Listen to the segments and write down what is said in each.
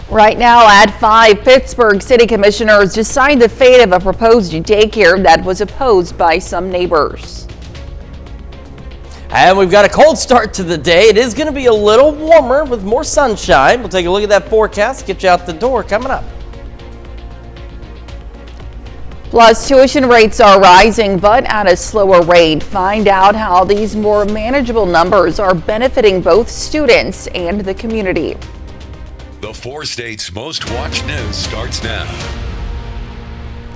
Right now at 5, Pittsburgh City Commissioners decide the fate of a proposed daycare that was opposed by some neighbors. And we've got a cold start to the day. It is going to be a little warmer with more sunshine. We'll take a look at that forecast, get you out the door coming up. Plus, tuition rates are rising, but at a slower rate. Find out how these more manageable numbers are benefiting both students and the community. The 4 states' most watched news starts now.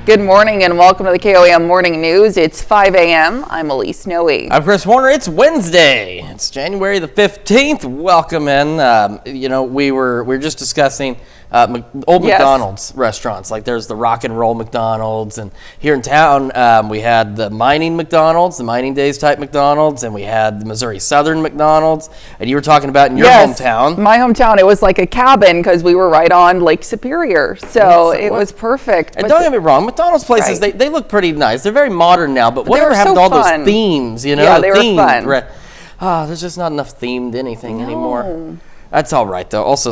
Good morning and welcome to the KOAM Morning News. It's 5 a.m. I'm Elise Noe. I'm Chris Warner. It's Wednesday. It's January the 15th. Welcome in. We were just discussing old McDonald's restaurants. Like there's the Rock and Roll McDonald's, and here in town we had the Mining McDonald's, the Mining Days type McDonald's, and we had the Missouri Southern McDonald's. And you were talking about in your hometown. My hometown, it was like a cabin because we were right on Lake Superior, so it was perfect. And don't get me wrong, McDonald's places, they look pretty nice. They're very modern now, but whatever happened to all those themes, Yeah, they were fun. There's just not enough themed anything anymore. That's all right, though. Also,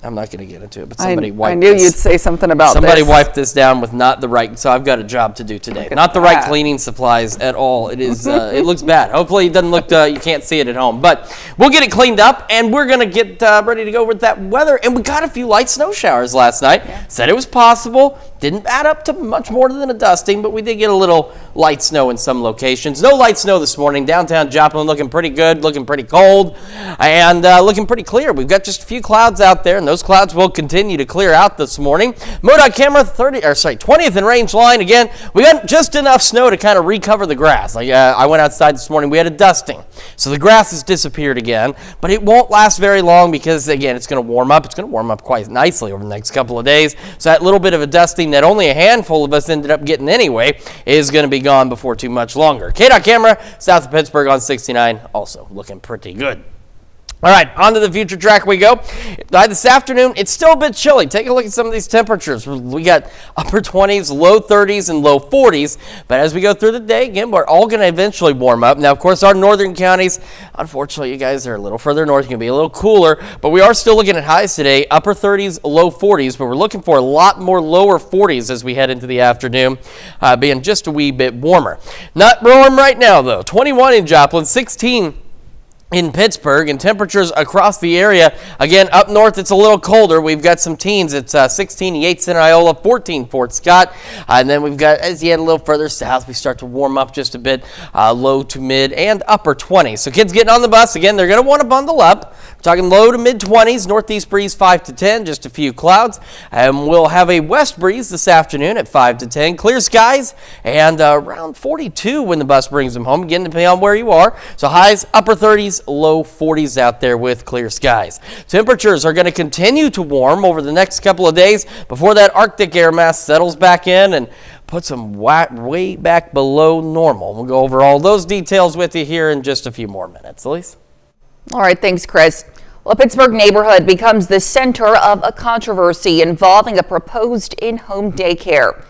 I'm not going to get into it, but somebody wiped this. I knew you'd say something about Somebody wiped this down with not the right, so I've got a job to do today. Not the right cleaning supplies at all. It is, it looks bad. Hopefully it doesn't look, you can't see it at home. But we'll get it cleaned up, and we're going to get ready to go with that weather. And we got a few light snow showers last night. Yeah. Said it was possible. Didn't add up to much more than a dusting, but we did get a little light snow in some locations. No light snow this morning. Downtown Joplin looking pretty good, looking pretty cold, and looking pretty clear. We've got just a few clouds out there, and those clouds will continue to clear out this morning. MoDOT camera 20th and range line. Again, we got just enough snow to kind of recover the grass. Like I went outside this morning, we had a dusting. So the grass has disappeared again, but it won't last very long because, again, it's going to warm up. It's going to warm up quite nicely over the next couple of days. So that little bit of a dusting that only a handful of us ended up getting anyway is going to be gone before too much longer. KDOT camera south of Pittsburgh on 69, also looking pretty good. All right, on to the future track we go. By this afternoon, it's still a bit chilly. Take a look at some of these temperatures. We got upper 20s, low 30s, and low 40s. But as we go through the day, again, we're all going to eventually warm up. Now, of course, our northern counties, unfortunately, you guys are a little further north. You can be a little cooler. But we are still looking at highs today, upper 30s, low 40s. But we're looking for a lot more lower 40s as we head into the afternoon, being just a wee bit warmer. Not warm right now, though. 21 in Joplin, 16 in Pittsburgh, and temperatures across the area. Again, up north, it's a little colder. We've got some teens. It's 16 Yates and Iola, 14 Fort Scott. And then we've got, as you head a little further south, we start to warm up just a bit, low to mid and upper 20s. So kids getting on the bus, again, they're going to want to bundle up. We're talking low to mid 20s, northeast breeze 5 to 10, just a few clouds. And we'll have a west breeze this afternoon at 5 to 10. Clear skies and around 42 when the bus brings them home, again, depending on where you are. So highs, upper 30s, low 40s out there with clear skies. Temperatures are going to continue to warm over the next couple of days before that Arctic air mass settles back in and puts them way back below normal. We'll go over all those details with you here in just a few more minutes. Elise? All right, thanks, Chris. Well, a Pittsburgh neighborhood becomes the center of a controversy involving a proposed in-home daycare.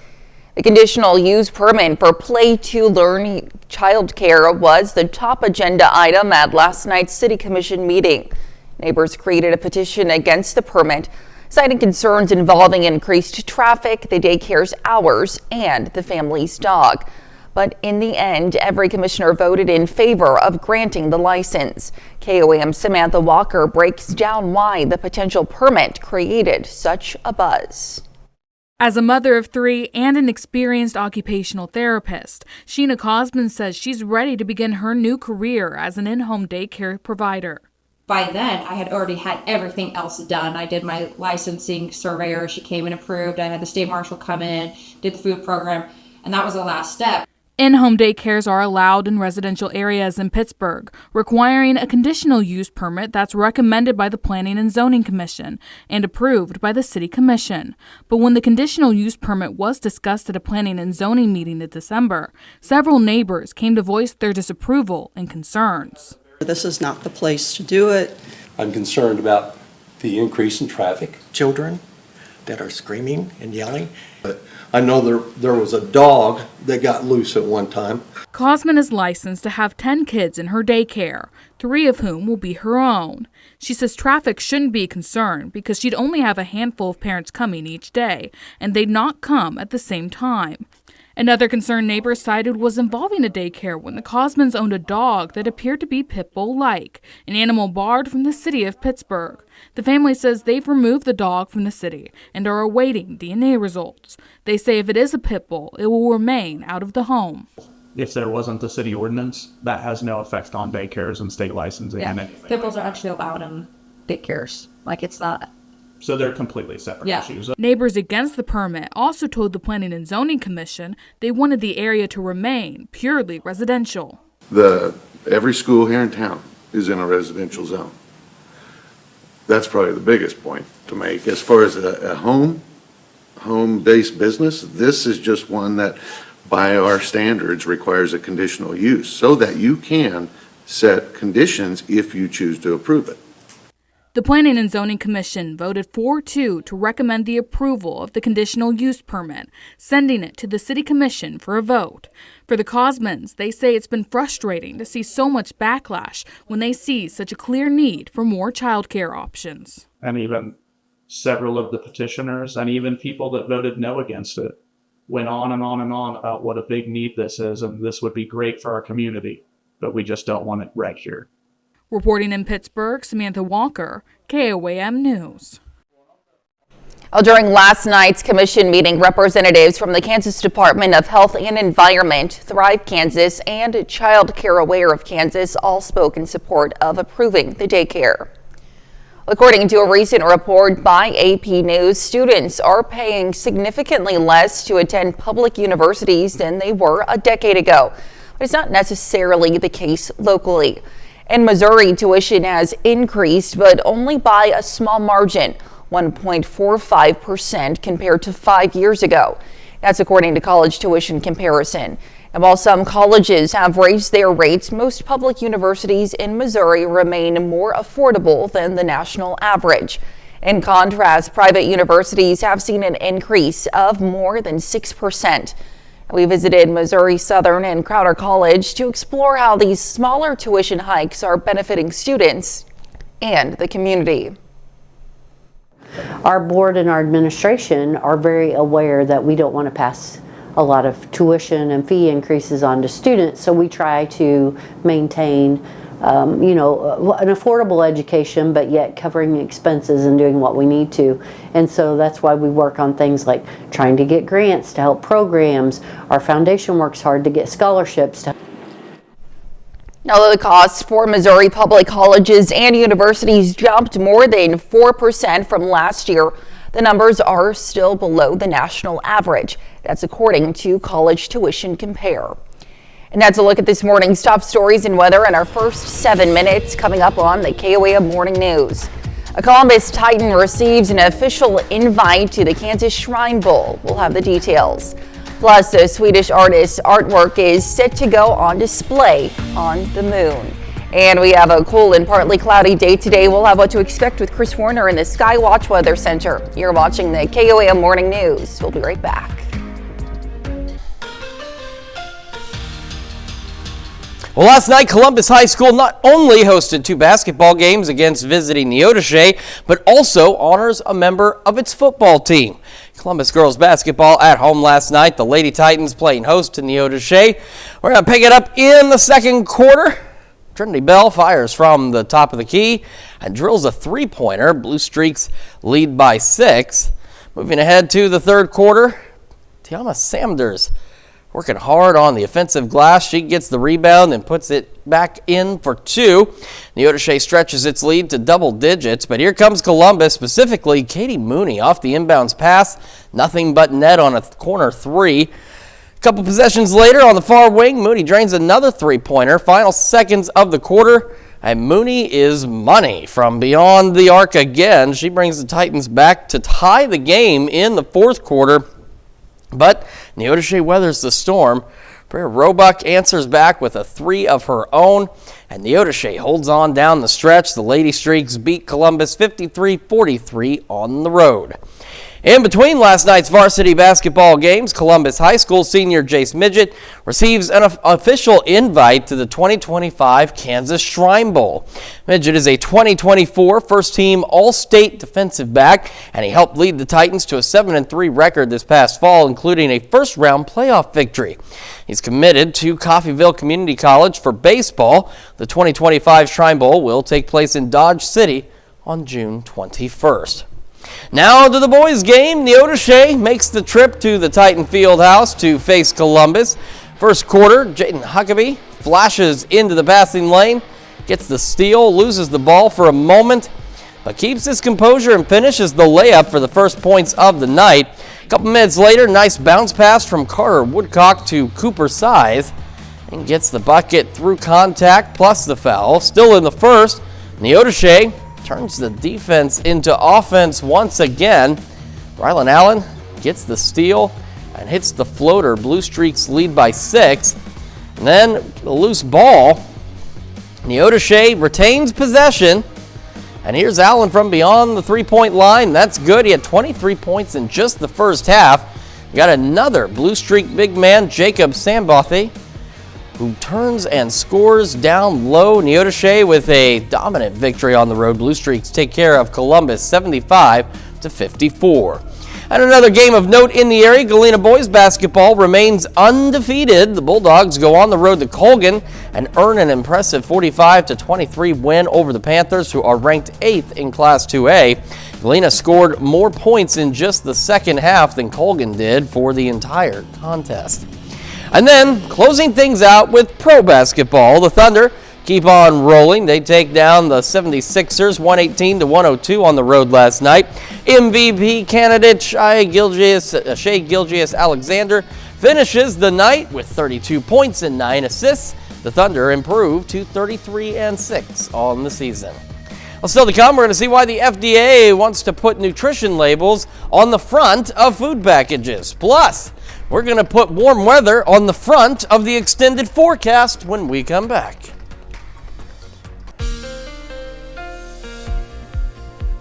The conditional use permit for Play to Learn childcare was the top agenda item at last night's City Commission meeting. Neighbors created a petition against the permit, citing concerns involving increased traffic, the daycare's hours, and the family's dog. But in the end, every commissioner voted in favor of granting the license. KOAM Samantha Walker breaks down why the potential permit created such a buzz. As a mother of 3 and an experienced occupational therapist, Sheena Cosman says she's ready to begin her new career as an in-home daycare provider. By then, I had already had everything else done. I did my licensing surveyor. She came and approved. I had the state marshal come in, did the food program, and that was the last step. In-home daycares are allowed in residential areas in Pittsburgh, requiring a conditional use permit that's recommended by the Planning and Zoning Commission and approved by the City Commission. But when the conditional use permit was discussed at a Planning and Zoning meeting in December, several neighbors came to voice their disapproval and concerns. This is not the place to do it. I'm concerned about the increase in traffic, children, that are screaming and yelling. But I know there was a dog that got loose at one time. Cosman is licensed to have 10 kids in her daycare, 3 of whom will be her own. She says traffic shouldn't be a concern because she'd only have a handful of parents coming each day, and they'd not come at the same time. Another concern neighbors cited was involving a daycare when the Cosmans owned a dog that appeared to be pit bull-like, an animal barred from the city of Pittsburgh. The family says they've removed the dog from the city and are awaiting DNA results. They say if it is a pit bull, it will remain out of the home. If there wasn't the city ordinance, that has no effect on daycares and state licensing and anything. Pit bulls are actually allowed in daycares. Like, it's not. So they're completely separate issues. Neighbors against the permit also told the Planning and Zoning Commission they wanted the area to remain purely residential. Every school here in town is in a residential zone. That's probably the biggest point to make. As far as a home-based business, this is just one that, by our standards, requires a conditional use so that you can set conditions if you choose to approve it. The Planning and Zoning Commission voted 4-2 to recommend the approval of the conditional use permit, sending it to the City Commission for a vote. For the Cosmans, they say it's been frustrating to see so much backlash when they see such a clear need for more childcare options. And even several of the petitioners and even people that voted no against it went on and on and on about what a big need this is, and this would be great for our community, but we just don't want it right here. Reporting in Pittsburgh, Samantha Walker, KOAM News. During last night's commission meeting, representatives from the Kansas Department of Health and Environment, Thrive Kansas, and Child Care Aware of Kansas all spoke in support of approving the daycare. According to a recent report by AP News, students are paying significantly less to attend public universities than they were a decade ago. But it's not necessarily the case locally. In Missouri, tuition has increased, but only by a small margin, 1.45% compared to 5 years ago. That's according to College Tuition Comparison. And while some colleges have raised their rates, most public universities in Missouri remain more affordable than the national average. In contrast, private universities have seen an increase of more than 6%. We visited Missouri Southern and Crowder College to explore how these smaller tuition hikes are benefiting students and the community. Our board and our administration are very aware that we don't want to pass a lot of tuition and fee increases on to students, so we try to maintain an affordable education, but yet covering expenses and doing what we need to. And so that's why we work on things like trying to get grants to help programs. Our foundation works hard to get scholarships. Now, the costs for Missouri public colleges and universities jumped more than 4% from last year. The numbers are still below the national average. That's according to College Tuition Compare. And that's a look at this morning's top stories and weather in our first 7 minutes, coming up on the KOAM Morning News. A Columbus Titan receives an official invite to the Kansas Shrine Bowl. We'll have the details. Plus, the Swedish artist's artwork is set to go on display on the moon. And we have a cool and partly cloudy day today. We'll have what to expect with Chris Warner in the Skywatch Weather Center. You're watching the KOAM Morning News. We'll be right back. Well, last night, Columbus High School not only hosted 2 basketball games against visiting Neodesha, but also honors a member of its football team. Columbus girls basketball at home last night. The Lady Titans playing host to Neodesha. We're going to pick it up in the second quarter. Trinity Bell fires from the top of the key and drills a 3-pointer. Blue Streaks lead by 6. Moving ahead to the third quarter, Tiama Sanders working hard on the offensive glass. She gets the rebound and puts it back in for 2. Neodesha stretches its lead to double digits, but here comes Columbus, specifically Katie Mooney off the inbounds pass. Nothing but net on a corner 3. A couple possessions later on the far wing, Mooney drains another 3-pointer. Final seconds of the quarter, and Mooney is money from beyond the arc again. She brings the Titans back to tie the game in the fourth quarter. But Neodesha weathers the storm. Brea Roebuck answers back with a 3 of her own, and Neodesha holds on down the stretch. The Lady Streaks beat Columbus 53-43 on the road. In between last night's varsity basketball games, Columbus High School senior Jace Midget receives an official invite to the 2025 Kansas Shrine Bowl. Midget is a 2024 first-team All-State defensive back, and he helped lead the Titans to a 7-3 record this past fall, including a first-round playoff victory. He's committed to Coffeyville Community College for baseball. The 2025 Shrine Bowl will take place in Dodge City on June 21st. Now to the boys' game. Neodesha makes the trip to the Titan Fieldhouse to face Columbus. First quarter, Jaden Huckabee flashes into the passing lane, gets the steal, loses the ball for a moment, but keeps his composure and finishes the layup for the first points of the night. A couple minutes later, nice bounce pass from Carter Woodcock to Cooper Size, and gets the bucket through contact plus the foul. Still in the first, Neodesha turns the defense into offense once again. Rylan Allen gets the steal and hits the floater. Blue Streaks lead by 6. And then a loose ball. Neodesha retains possession. And here's Allen from beyond the three-point line. That's good. He had 23 points in just the first half. We got another Blue Streak big man, Jacob Sambothy, who turns and scores down low. Neodesha with a dominant victory on the road. Blue Streaks take care of Columbus 75-54. And another game of note in the area, Galena boys basketball remains undefeated. The Bulldogs go on the road to Colgan and earn an impressive 45-23 win over the Panthers, who are ranked 8th in Class 2A. Galena scored more points in just the second half than Colgan did for the entire contest. And then, closing things out with pro basketball, the Thunder keep on rolling. They take down the 76ers 118-102 on the road last night. MVP candidate Shai Gilgeous-Alexander finishes the night with 32 points and 9 assists. The Thunder improve to 33-6 on the season. Well, still to come, we're going to see why the FDA wants to put nutrition labels on the front of food packages. Plus, we're going to put warm weather on the front of the extended forecast when we come back.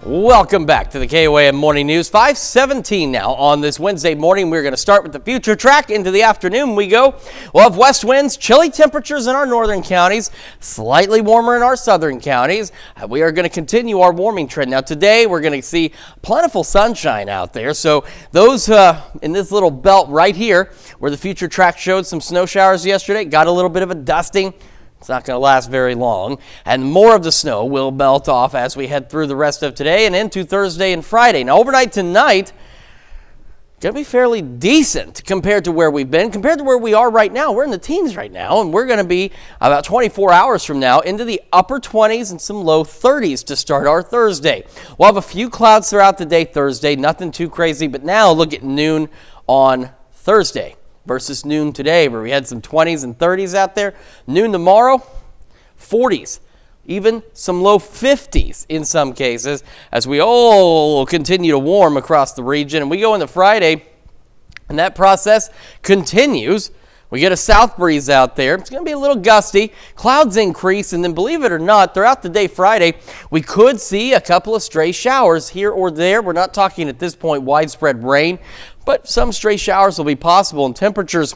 Welcome back to the KOAM Morning News. 5:17 now on this Wednesday morning. We're going to start with the future track. Into the afternoon we go. We'll have west winds, chilly temperatures in our northern counties, slightly warmer in our southern counties. We are going to continue our warming trend. Now today we're going to see plentiful sunshine out there. So those in this little belt right here where the future track showed some snow showers yesterday, got a little bit of a dusting. It's not going to last very long, and more of the snow will melt off as we head through the rest of today and into Thursday and Friday. Now, overnight tonight, going to be fairly decent compared to where we've been, compared to where we are right now. We're in the teens right now, and we're going to be about 24 hours from now into the upper 20s and some low 30s to start our Thursday. We'll have a few clouds throughout the day Thursday, nothing too crazy, but now look at noon on Thursday versus noon today, where we had some 20s and 30s out there. Noon tomorrow, 40s, even some low 50s in some cases, as we all continue to warm across the region. And we go into Friday, and that process continues. We get a south breeze out there. It's going to be a little gusty. Clouds increase, and then believe it or not, throughout the day Friday, we could see a couple of stray showers here or there. We're not talking at this point widespread rain, but some stray showers will be possible, and temperatures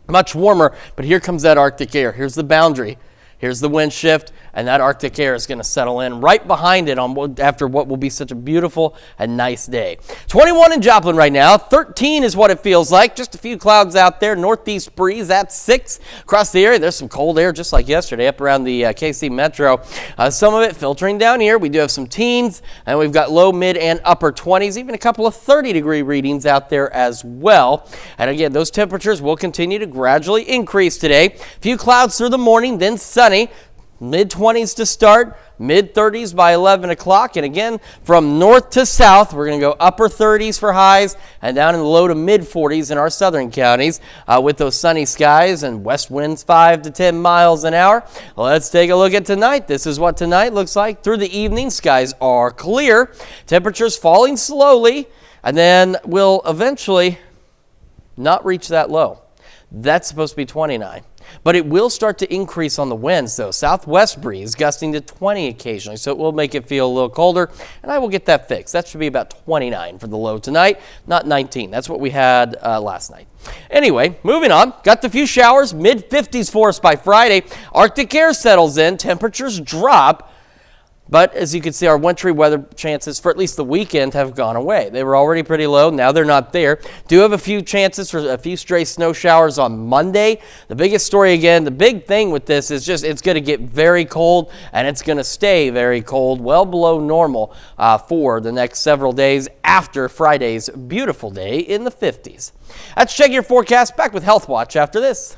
much warmer. But here comes that Arctic air. Here's the boundary. Here's the wind shift, and that Arctic air is going to settle in right behind it after what will be such a beautiful and nice day. 21 in Joplin right now. 13 is what it feels like. Just a few clouds out there. Northeast breeze at 6 across the area. There's some cold air just like yesterday up around the KC Metro. Some of it filtering down here. We do have some teens, and we've got low, mid, and upper 20s, even a couple of 30-degree readings out there as well. And again, those temperatures will continue to gradually increase today. A few clouds through the morning, then sunny. Mid-20s to start, mid-30s by 11 o'clock. And again, from north to south, we're going to go upper 30s for highs and down in the low to mid-40s in our southern counties with those sunny skies and west winds 5 to 10 miles an hour. Let's take a look at tonight. This is what tonight looks like. Through the evening, skies are clear. Temperatures falling slowly, and then will eventually not reach that low. That's supposed to be 29. But it will start to increase on the winds, though. Southwest breeze gusting to 20 occasionally, so it will make it feel a little colder, and I will get that fixed. That should be about 29 for the low tonight, not 19. That's what we had last night. Anyway, moving on. Got the few showers, mid-50s for us by Friday. Arctic air settles in, temperatures drop. But as you can see, our wintry weather chances for at least the weekend have gone away. They were already pretty low. Now they're not there. Do have a few chances for a few stray snow showers on Monday. The biggest story again, the big thing with this is just it's going to get very cold, and it's going to stay very cold, well below normal for the next several days after Friday's beautiful day in the 50s. Let's check your forecast. Back with Health Watch after this.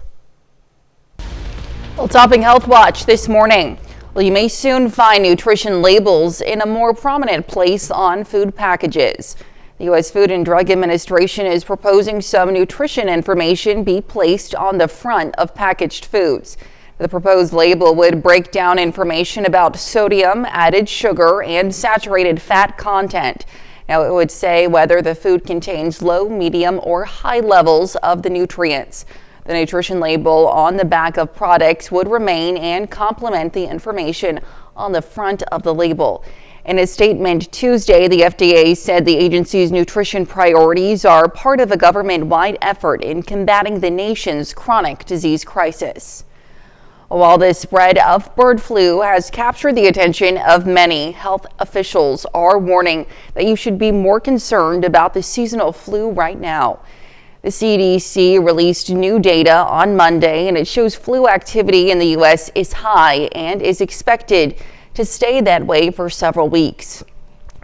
Well, topping Health Watch this morning. Well, you may soon find nutrition labels in a more prominent place on food packages. The U.S. Food and Drug Administration is proposing some nutrition information be placed on the front of packaged foods. The proposed label would break down information about sodium, added sugar, and saturated fat content. Now, it would say whether the food contains low, medium, or high levels of the nutrients. The nutrition label on the back of products would remain and complement the information on the front of the label. In a statement Tuesday, the FDA said the agency's nutrition priorities are part of a government-wide effort in combating the nation's chronic disease crisis. While the spread of bird flu has captured the attention of many, health officials are warning that you should be more concerned about the seasonal flu right now. The CDC released new data on Monday, and it shows flu activity in the U.S. is high and is expected to stay that way for several weeks.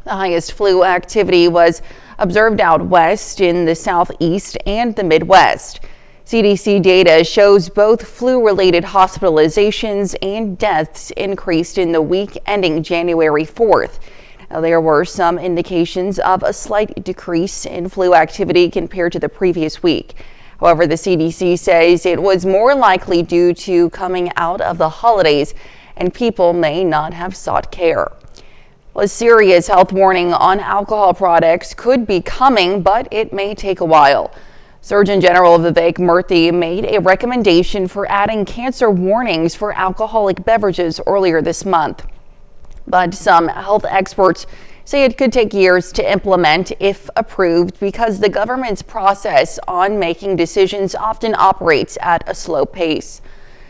The highest flu activity was observed out west, in the southeast, and the Midwest. CDC data shows both flu-related hospitalizations and deaths increased in the week ending January 4th. There were some indications of a slight decrease in flu activity compared to the previous week. However, the CDC says it was more likely due to coming out of the holidays and people may not have sought care. Well, a serious health warning on alcohol products could be coming, but it may take a while. Surgeon General Vivek Murthy made a recommendation for adding cancer warnings for alcoholic beverages earlier this month. But some health experts say it could take years to implement if approved because the government's process on making decisions often operates at a slow pace.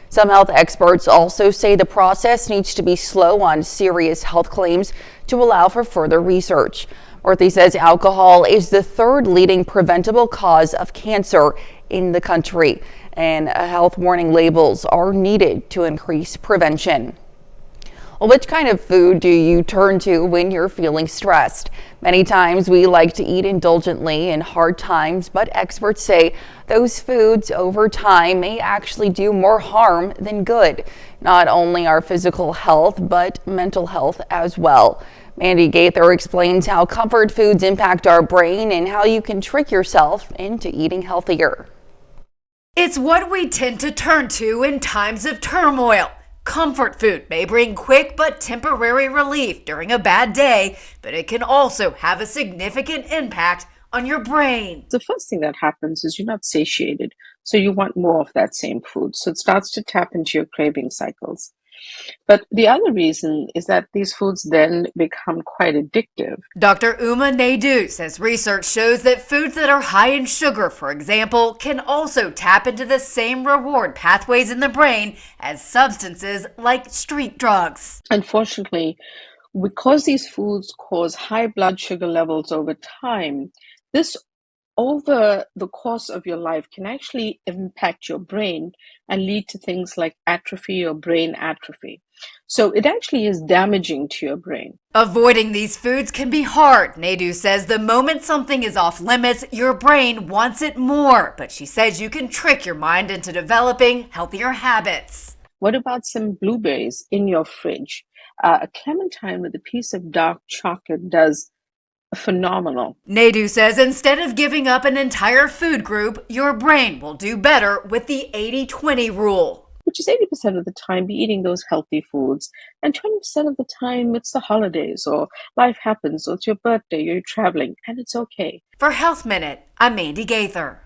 Some health experts also say the process needs to be slow on serious health claims to allow for further research. Murthy says alcohol is the third leading preventable cause of cancer in the country, and health warning labels are needed to increase prevention. Well, which kind of food do you turn to when you're feeling stressed? Many times we like to eat indulgently in hard times, but experts say those foods over time may actually do more harm than good. Not only our physical health, but mental health as well. Mandy Gaither explains how comfort foods impact our brain and how you can trick yourself into eating healthier. It's what we tend to turn to in times of turmoil. Comfort food may bring quick but temporary relief during a bad day, but it can also have a significant impact on your brain. The first thing that happens is you're not satiated, so you want more of that same food. So it starts to tap into your craving cycles. But the other reason is that these foods then become quite addictive. Dr. Uma Naidu says research shows that foods that are high in sugar, for example, can also tap into the same reward pathways in the brain as substances like street drugs. Unfortunately, because these foods cause high blood sugar levels over time, this over the course of your life can actually impact your brain and lead to things like atrophy or brain atrophy. So it actually is damaging to your brain. Avoiding these foods can be hard. Naidu says the moment something is off limits, your brain wants it more. But she says you can trick your mind into developing healthier habits. What about some blueberries in your fridge? A clementine with a piece of dark chocolate does phenomenal. Naidu says instead of giving up an entire food group, your brain will do better with the 80-20 rule. Which is 80% of the time be eating those healthy foods, and 20% of the time it's the holidays or life happens or it's your birthday, you're traveling, and it's okay. For Health Minute, I'm Mandy Gaither.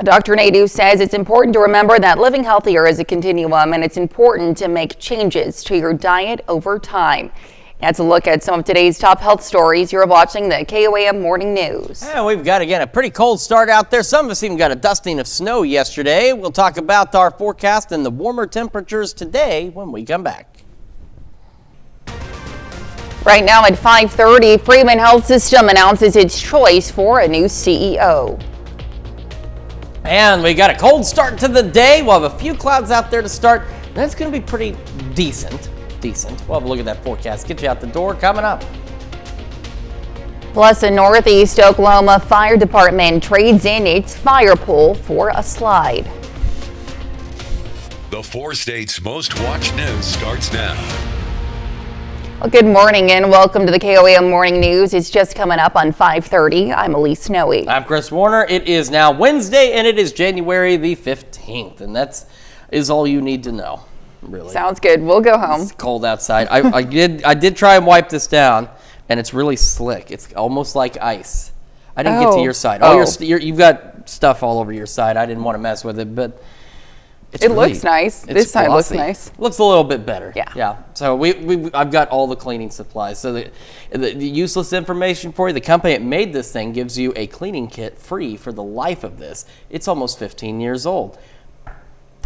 Dr. Nadeau says it's important to remember that living healthier is a continuum, and it's important to make changes to your diet over time. That's a look at some of today's top health stories. You're watching the KOAM Morning News. And we've got, again, a pretty cold start out there. Some of us even got a dusting of snow yesterday. We'll talk about our forecast and the warmer temperatures today when we come back. Right now at 5:30, Freeman Health System announces its choice for a new CEO. And we got a cold start to the day. We'll have a few clouds out there to start. That's going to be pretty decent. We'll have a look at that forecast. Get you out the door coming up. Plus, a Northeast Oklahoma Fire Department trades in its fire pole for a slide. The 4 states' most watched news starts now. Well, good morning and welcome to the KOAM Morning News. It's just coming up on 5:30. I'm Elise Snowy. I'm Chris Warner. It is now Wednesday and it is January the 15th. And that is all you need to know, really. Sounds good. We'll go home. It's cold outside. I did try and wipe this down, and it's really slick. It's almost like ice. I didn't get to your side. You've got stuff all over your side. I didn't want to mess with it, but it looks nice. This side looks nice. Looks a little bit better. Yeah. So I've got all the cleaning supplies. So the useless information for you. The company that made this thing gives you a cleaning kit free for the life of this. It's almost 15 years old.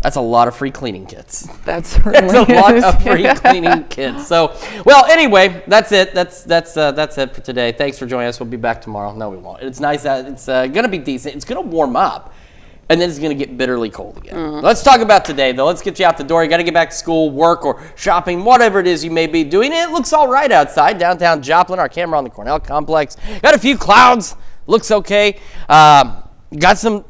That's a lot of free cleaning kits. That's a lot of free cleaning kits. So, well, anyway, that's it. That's it for today. Thanks for joining us. We'll be back tomorrow. No, we won't. It's nice. It's going to be decent. It's going to warm up, and then it's going to get bitterly cold again. Let's talk about today, though. Let's get you out the door. You got to get back to school, work, or shopping, whatever it is you may be doing. It looks all right outside, downtown Joplin. Our camera on the Cornell complex. Got a few clouds. Looks okay. Got some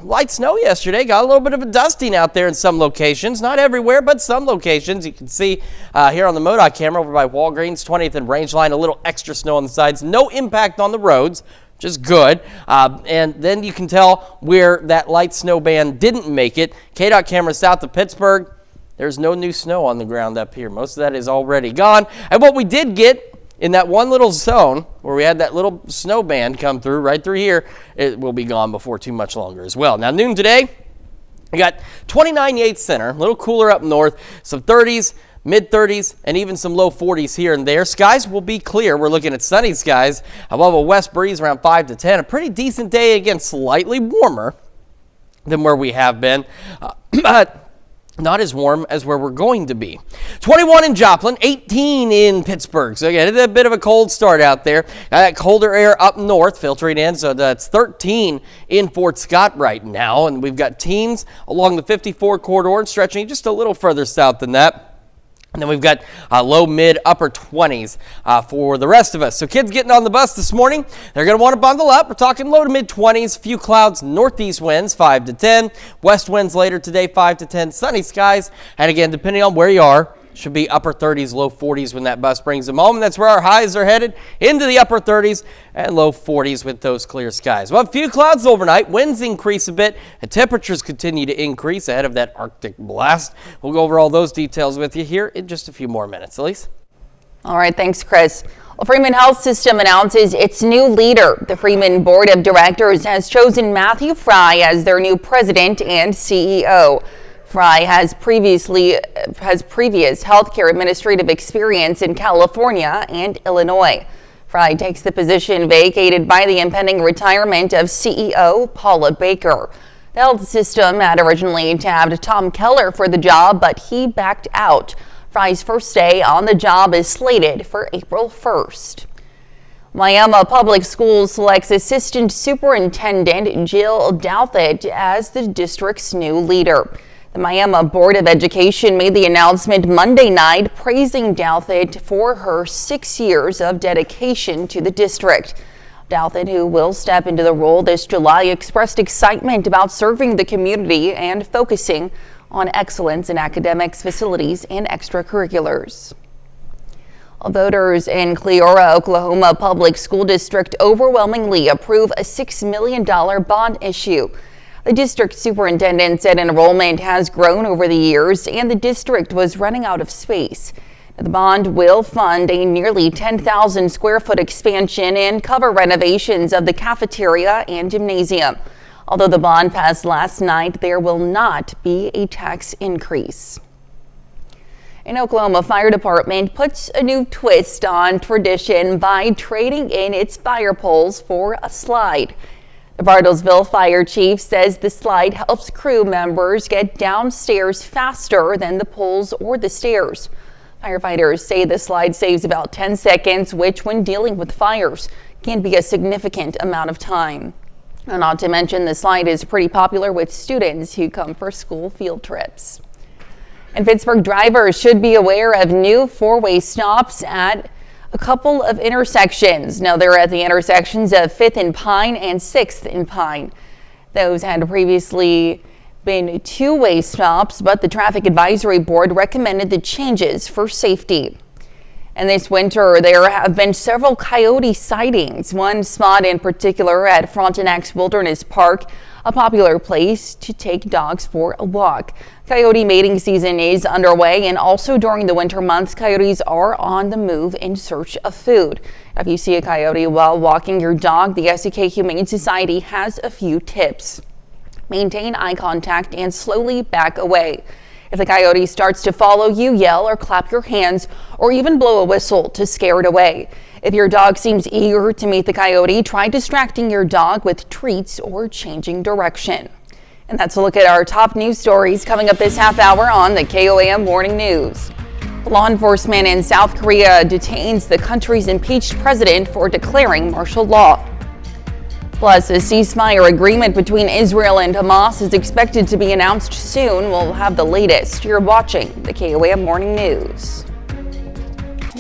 light snow yesterday. Got a little bit of a dusting out there in some locations. Not everywhere, but some locations. You can see here on the MoDOT camera over by Walgreens, 20th and Rangeline, a little extra snow on the sides. No impact on the roads, which is good. And then you can tell where that light snow band didn't make it. KDOT camera south of Pittsburgh. There's no new snow on the ground up here. Most of that is already gone. And what we did get in that one little zone where we had that little snow band come through, right through here, it will be gone before too much longer as well. Now, noon today, we got 29 Yates Center, a little cooler up north, some 30s, mid-30s, and even some low 40s here and there. Skies will be clear. We're looking at sunny skies. Above a west breeze around 5 to 10. A pretty decent day, again, slightly warmer than where we have been. But not as warm as where we're going to be. 21 in Joplin, 18 in Pittsburgh. So again, it's a bit of a cold start out there. Got that colder air up north filtering in, so that's 13 in Fort Scott right now. And we've got teens along the 54 corridor and stretching just a little further south than that. And then we've got low, mid, upper 20s for the rest of us. So kids getting on the bus this morning, they're going to want to bundle up. We're talking low to mid 20s, few clouds, northeast winds 5 to 10, west winds later today 5 to 10, sunny skies. And again, depending on where you are, should be upper 30s, low 40s when that bus brings them home. And that's where our highs are headed, into the upper 30s and low 40s with those clear skies. Well, a few clouds overnight. Winds increase a bit and temperatures continue to increase ahead of that Arctic blast. We'll go over all those details with you here in just a few more minutes. Elise? All right. Thanks, Chris. Well, Freeman Health System announces its new leader. The Freeman Board of Directors has chosen Matthew Fry as their new president and CEO. Fry has previous healthcare administrative experience in California and Illinois. Fry takes the position vacated by the impending retirement of CEO Paula Baker. The health system had originally tabbed Tom Keller for the job, but he backed out. Fry's first day on the job is slated for April 1st. Miami Public Schools selects Assistant Superintendent Jill Douthit as the district's new leader. The Miami Board of Education made the announcement Monday night, praising Douthit for her 6 years of dedication to the district. Douthit, who will step into the role this July, expressed excitement about serving the community and focusing on excellence in academics, facilities, and extracurriculars. Voters in Cleora, Oklahoma Public School District overwhelmingly approve a $6 million bond issue. The district superintendent said enrollment has grown over the years and the district was running out of space. The bond will fund a nearly 10,000 square foot expansion and cover renovations of the cafeteria and gymnasium. Although the bond passed last night, there will not be a tax increase. An Oklahoma fire department puts a new twist on tradition by trading in its fire poles for a slide. The Bartlesville fire chief says the slide helps crew members get downstairs faster than the poles or the stairs. Firefighters say the slide saves about 10 seconds, which when dealing with fires can be a significant amount of time. And not to mention, the slide is pretty popular with students who come for school field trips. And Pittsburgh drivers should be aware of new four-way stops at a couple of intersections. Now, they're at the intersections of 5th and Pine and 6th and Pine. Those had previously been two-way stops, but the Traffic Advisory Board recommended the changes for safety. And this winter, there have been several coyote sightings. One spot in particular at Frontenac's Wilderness Park, a popular place to take dogs for a walk. Coyote mating season is underway, and also during the winter months, coyotes are on the move in search of food. If you see a coyote while walking your dog, the SEK Humane Society has a few tips. Maintain eye contact and slowly back away. If the coyote starts to follow you, yell or clap your hands or even blow a whistle to scare it away. If your dog seems eager to meet the coyote, try distracting your dog with treats or changing direction. And that's a look at our top news stories coming up this half hour on the KOAM Morning News. Law enforcement in South Korea detains the country's impeached president for declaring martial law. Plus, a ceasefire agreement between Israel and Hamas is expected to be announced soon. We'll have the latest. You're watching the KOAM Morning News.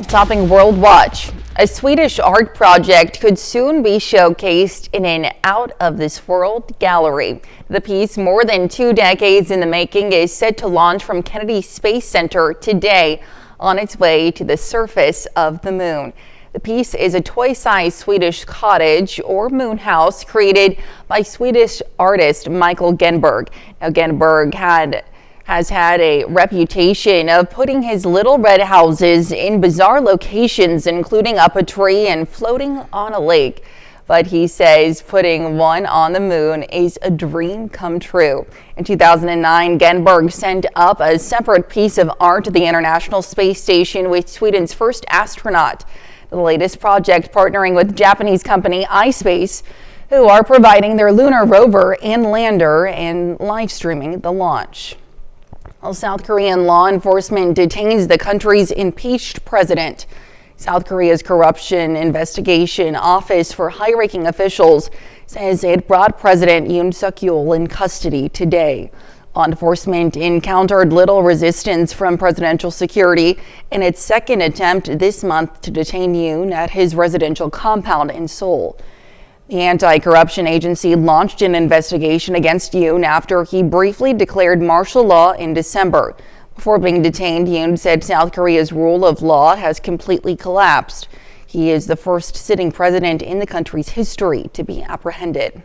Topping World Watch. A Swedish art project could soon be showcased in an out-of-this-world gallery. The piece, more than 2 decades in the making, is set to launch from Kennedy Space Center today on its way to the surface of the moon. The piece is a toy-sized Swedish cottage or moon house created by Swedish artist Michael Genberg. Now, Genberg has had a reputation of putting his little red houses in bizarre locations, including up a tree and floating on a lake. But he says putting one on the moon is a dream come true. In 2009, Genberg sent up a separate piece of art to the International Space Station with Sweden's first astronaut. The latest project partnering with Japanese company iSpace, who are providing their lunar rover and lander and live streaming the launch. Well, South Korean law enforcement detains the country's impeached president. South Korea's Corruption Investigation Office for High-Ranking Officials says it brought President Yoon Suk-yeol in custody today. Law enforcement encountered little resistance from presidential security in its second attempt this month to detain Yoon at his residential compound in Seoul. The anti-corruption agency launched an investigation against Yoon after he briefly declared martial law in December. Before being detained, Yoon said South Korea's rule of law has completely collapsed. He is the first sitting president in the country's history to be apprehended.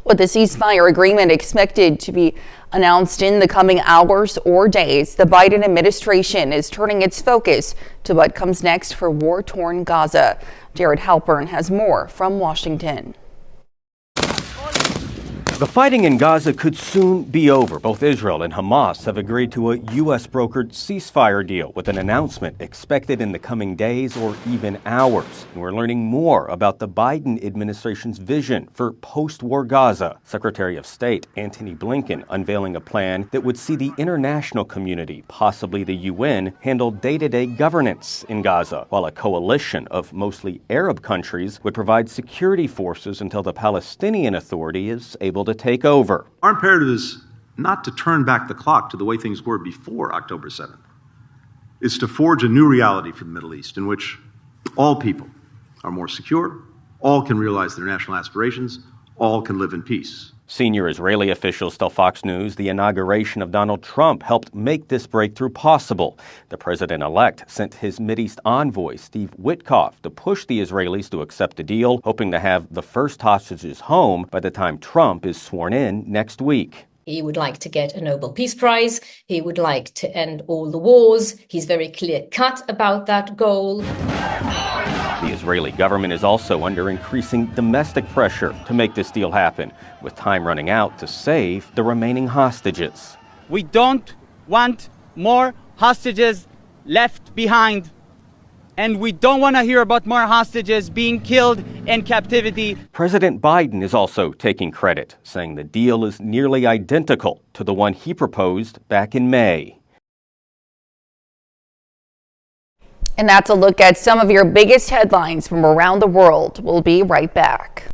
With the ceasefire agreement expected to be announced in the coming hours or days, the Biden administration is turning its focus to what comes next for war-torn Gaza. Jared Halpern has more from Washington. The fighting in Gaza could soon be over. Both Israel and Hamas have agreed to a U.S.-brokered ceasefire deal with an announcement expected in the coming days or even hours. And we're learning more about the Biden administration's vision for post-war Gaza. Secretary of State Antony Blinken unveiling a plan that would see the international community, possibly the UN, handle day-to-day governance in Gaza, while a coalition of mostly Arab countries would provide security forces until the Palestinian Authority is able to take over. Our imperative is not to turn back the clock to the way things were before October 7th. It's to forge a new reality for the Middle East in which all people are more secure, all can realize their national aspirations, all can live in peace. Senior Israeli officials tell Fox News the inauguration of Donald Trump helped make this breakthrough possible. The president-elect sent his Mideast envoy, Steve Witkoff, to push the Israelis to accept the deal, hoping to have the first hostages home by the time Trump is sworn in next week. He would like to get a Nobel Peace Prize. He would like to end all the wars. He's very clear-cut about that goal. The Israeli government is also under increasing domestic pressure to make this deal happen, with time running out to save the remaining hostages. We don't want more hostages left behind. And we don't want to hear about more hostages being killed in captivity. President Biden is also taking credit, saying the deal is nearly identical to the one he proposed back in May. And that's a look at some of your biggest headlines from around the world. We'll be right back.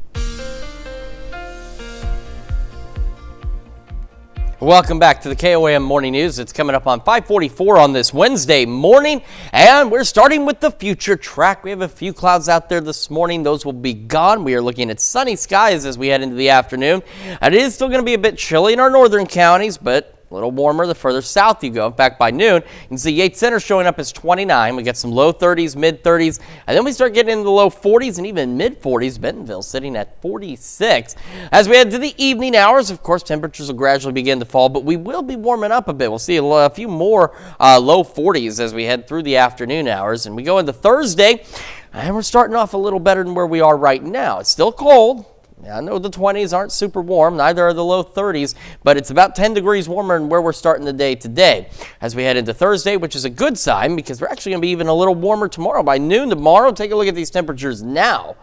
Welcome back to the KOAM Morning News. It's coming up on 5:44 on this Wednesday morning, and we're starting with the future track. We have a few clouds out there this morning. Those will be gone. We are looking at sunny skies as we head into the afternoon, and it is still going to be a bit chilly in our northern counties, but a little warmer the further south you go. In fact, by noon, you can see Yates Center showing up as 29. We get some low 30s, mid 30s, and then we start getting into the low 40s and even mid 40s. Bentonville sitting at 46. As we head to the evening hours, of course, temperatures will gradually begin to fall, but we will be warming up a bit. We'll see a few more low 40s as we head through the afternoon hours. And we go into Thursday, and we're starting off a little better than where we are right now. It's still cold. I know the 20s aren't super warm, neither are the low 30s, but it's about 10 degrees warmer than where we're starting the day today. As we head into Thursday, which is a good sign because we're actually going to be even a little warmer tomorrow. By noon tomorrow, take a look at these temperatures now.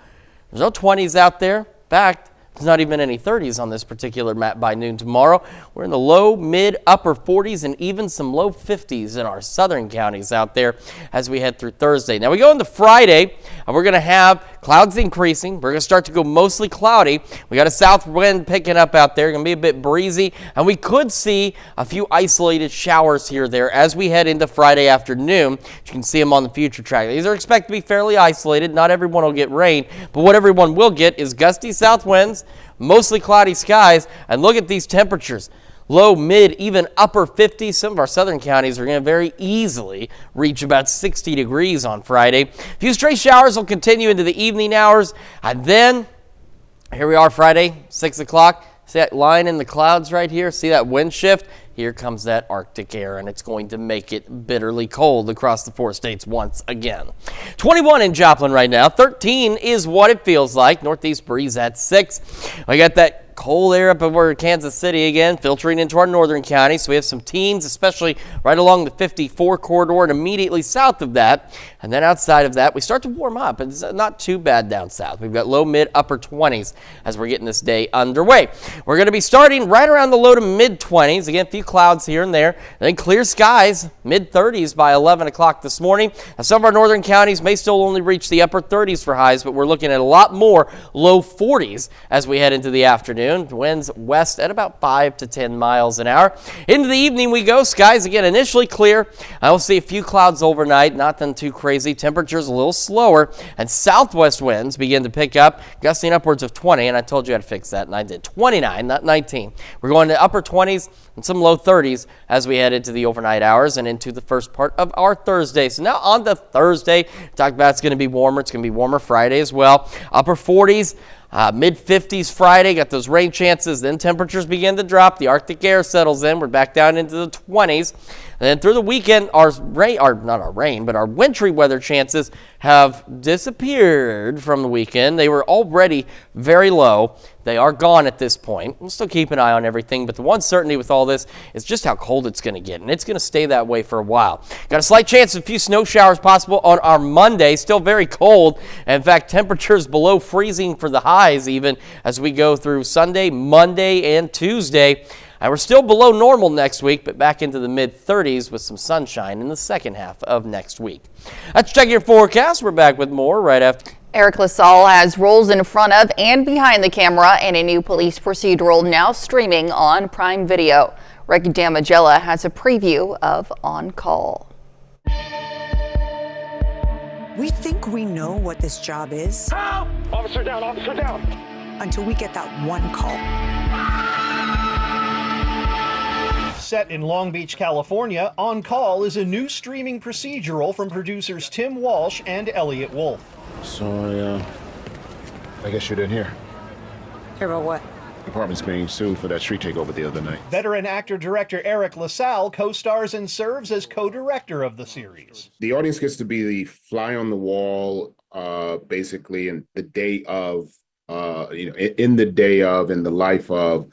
There's no 20s out there. In fact, there's not even any 30s on this particular map by noon tomorrow. We're in the low, mid, upper 40s and even some low 50s in our southern counties out there as we head through Thursday. Now we go into Friday, and we're going to have clouds increasing. We're going to start to go mostly cloudy. We got a south wind picking up out there. Going to be a bit breezy, and we could see a few isolated showers here or there as we head into Friday afternoon. You can see them on the future track. These are expected to be fairly isolated. Not everyone will get rain, but what everyone will get is gusty south winds, mostly cloudy skies, and look at these temperatures. Low, mid, even upper 50s. Some of our southern counties are going to very easily reach about 60 degrees on Friday. A few stray showers will continue into the evening hours. And then, here we are Friday, 6 o'clock. See that line in the clouds right here? See that wind shift? Here comes that Arctic air, and it's going to make it bitterly cold across the 4 states once again. 21 in Joplin right now. 13 is what it feels like. Northeast breeze at 6. We got that cold air up over Kansas City again, filtering into our northern counties. So we have some teens, especially right along the 54 corridor and immediately south of that. And then outside of that, we start to warm up. It's not too bad down south. We've got low, mid, upper 20s as we're getting this day underway. We're going to be starting right around the low to mid 20s. Again, a few clouds here and there. Then clear skies, mid 30s by 11 o'clock this morning. Now, some of our northern counties may still only reach the upper 30s for highs, but we're looking at a lot more low 40s as we head into the afternoon. Winds west at about 5 to 10 miles an hour. Into the evening we go. Skies again initially clear. I will see a few clouds overnight, nothing too crazy. Temperatures a little slower, and southwest winds begin to pick up, gusting upwards of 20, and I told you I'd fix that, and I did. 29, not 19. We're going to upper 20s and some low 30s as we head into the overnight hours and into the first part of our Thursday. So now on to Thursday. Talked about it's going to be warmer. It's going to be warmer Friday as well. Upper 40s. Mid 50s Friday, got those rain chances, then temperatures begin to drop. The Arctic air settles in. We're back down into the 20s. And then through the weekend, our wintry weather chances have disappeared from the weekend. They were already very low. They are gone at this point. We'll still keep an eye on everything, but the one certainty with all this is just how cold it's going to get, and it's going to stay that way for a while. Got a slight chance of a few snow showers possible on our Monday. Still very cold. In fact, temperatures below freezing for the highs even as we go through Sunday, Monday, and Tuesday. And we're still below normal next week, but back into the mid-30s with some sunshine in the second half of next week. Let's check your forecast. We're back with more right after. Eric LaSalle has roles in front of and behind the camera and a new police procedural now streaming on Prime Video. Rick Damagella has a preview of On Call. We think we know what this job is. Help! Officer down, officer down. Until we get that one call. Set in Long Beach, California, On Call is a new streaming procedural from producers Tim Walsh and Elliot Wolf. So, I guess you didn't hear. Hear about what? department's being sued for that street takeover the other night. Veteran actor-director Eric LaSalle co-stars and serves as co-director of the series. The audience gets to be the fly on the wall, basically, in the day of, in the life of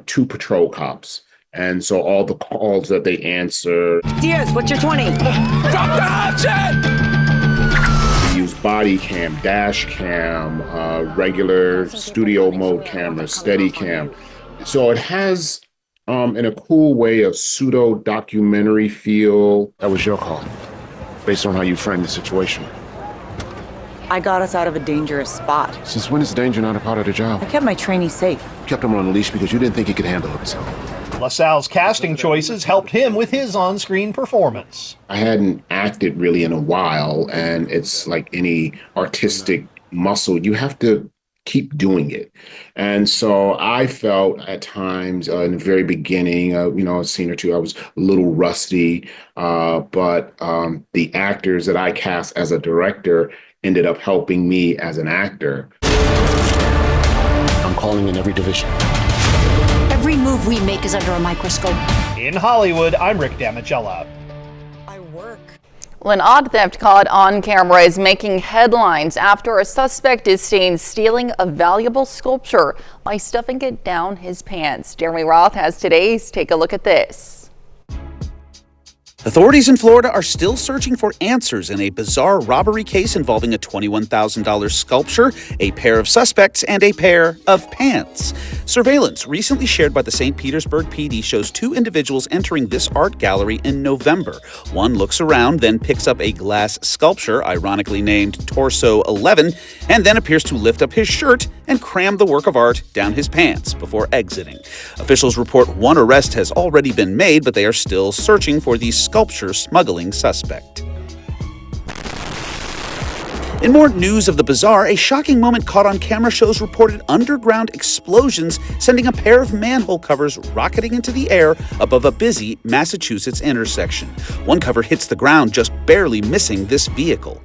2 patrol cops. And so all the calls that they answer. Diaz, what's your 20? Drop the option! We use body cam, dash cam, regular studio mode camera, steady cam. So it has, in a cool way, a pseudo documentary feel. That was your call, based on how you framed the situation. I got us out of a dangerous spot. Since when is danger not a part of the job? I kept my trainee safe. You kept him on a leash because you didn't think he could handle himself. LaSalle's casting choices helped him with his on-screen performance. I hadn't acted really in a while, and it's like any artistic muscle, you have to keep doing it. And so I felt at times in the very beginning, a scene or two, I was a little rusty, but the actors that I cast as a director ended up helping me as an actor. I'm calling in every division. Every move we make is under a microscope. In Hollywood, I'm Rick Damicella. Well, an odd theft caught on camera is making headlines after a suspect is seen stealing a valuable sculpture by stuffing it down his pants. Jeremy Roth has today's Take a Look at This. Authorities in Florida are still searching for answers in a bizarre robbery case involving a $21,000 sculpture, a pair of suspects, and a pair of pants. Surveillance recently shared by the St. Petersburg PD shows 2 individuals entering this art gallery in November. One looks around, then picks up a glass sculpture, ironically named Torso 11, and then appears to lift up his shirt and cram the work of art down his pants before exiting. Officials report 1 arrest has already been made, but they are still searching for the sculpture smuggling suspect. In more news of the bizarre, a shocking moment caught on camera shows reported underground explosions, sending a pair of manhole covers rocketing into the air above a busy Massachusetts intersection. One cover hits the ground, just barely missing this vehicle.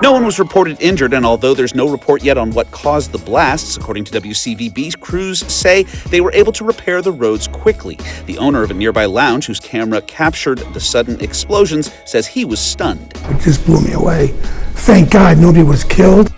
No one was reported injured, and although there's no report yet on what caused the blasts, according to WCVB, crews say they were able to repair the roads quickly. The owner of a nearby lounge, whose camera captured the sudden explosions, says he was stunned. It just blew me away. Thank God nobody was killed.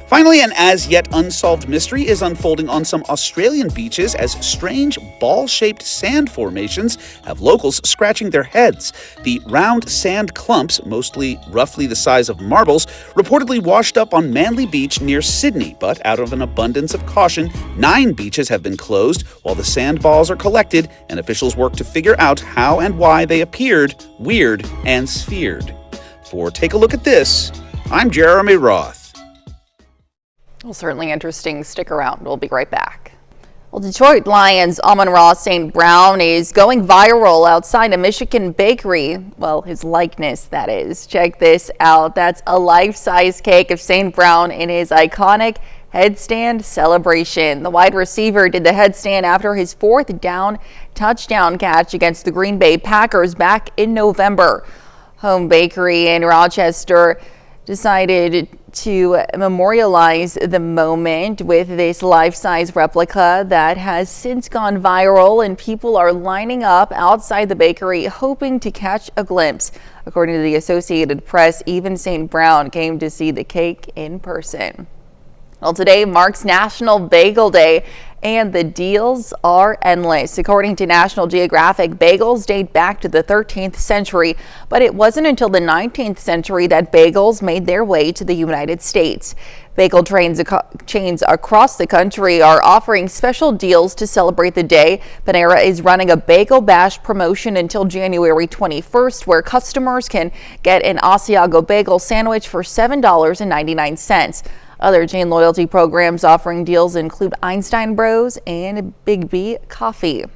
Finally, an as-yet unsolved mystery is unfolding on some Australian beaches as strange ball-shaped sand formations have locals scratching their heads. The round sand clumps, mostly roughly the size of marbles, reportedly washed up on Manly Beach near Sydney, but out of an abundance of caution, 9 beaches have been closed while the sand balls are collected and officials work to figure out how and why they appeared weird and sphered. For Take a Look at This, I'm Jeremy Roth. Well, certainly interesting. Stick around. We'll be right back. Well, Detroit Lions Amon-Ra St. Brown is going viral outside a Michigan bakery. Well, his likeness, that is. Check this out. That's a life-size cake of St. Brown in his iconic headstand celebration. The wide receiver did the headstand after his 4th down touchdown catch against the Green Bay Packers back in November. Home Bakery in Rochester decided to memorialize the moment with this life-size replica that has since gone viral, and people are lining up outside the bakery hoping to catch a glimpse. According to the Associated Press, even St. Brown came to see the cake in person. Well, today marks National Bagel Day, and the deals are endless. According to National Geographic, bagels date back to the 13th century, but it wasn't until the 19th century that bagels made their way to the United States. Bagel chains across the country are offering special deals to celebrate the day. Panera is running a Bagel Bash promotion until January 21st, where customers can get an Asiago bagel sandwich for $7.99. Other chain loyalty programs offering deals include Einstein Bros and Big B Coffee.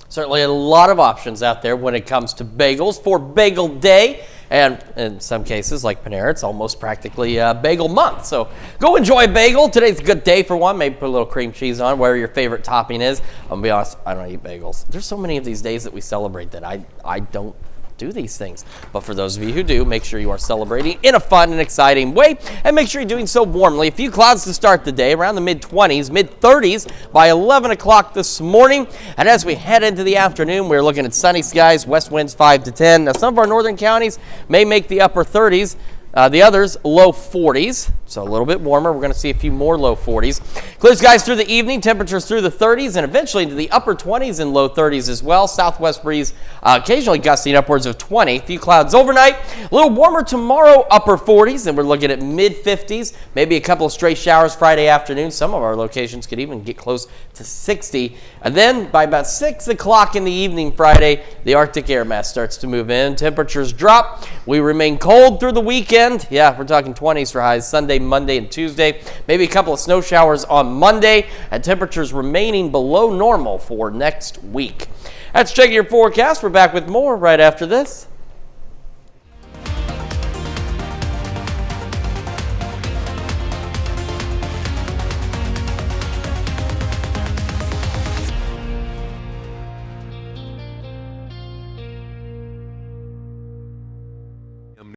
Certainly a lot of options out there when it comes to bagels for Bagel Day. And in some cases, like Panera, it's almost practically bagel month. So go enjoy a bagel. Today's a good day for one. Maybe put a little cream cheese on, whatever your favorite topping is. I'm going to be honest, I don't eat bagels. There's so many of these days that we celebrate that I don't do these things. But for those of you who do, make sure you are celebrating in a fun and exciting way, and make sure you're doing so warmly. A few clouds to start the day, around the mid-20s, mid-30s by 11 o'clock this morning. And as we head into the afternoon, we're looking at sunny skies, west winds 5 to 10. Now, some of our northern counties may make the upper 30s. The others, low 40s, so a little bit warmer. We're going to see a few more low 40s. Clear skies through the evening, temperatures through the 30s, and eventually into the upper 20s and low 30s as well. Southwest breeze occasionally gusting upwards of 20. A few clouds overnight. A little warmer tomorrow, upper 40s, and we're looking at mid-50s. Maybe a couple of stray showers Friday afternoon. Some of our locations could even get close to 60. And then by about 6 o'clock in the evening Friday, the Arctic air mass starts to move in. Temperatures drop. We remain cold through the weekend. Yeah, we're talking 20s for highs Sunday, Monday, and Tuesday. Maybe a couple of snow showers on Monday, and temperatures remaining below normal for next week. That's checking your forecast. We're back with more right after this.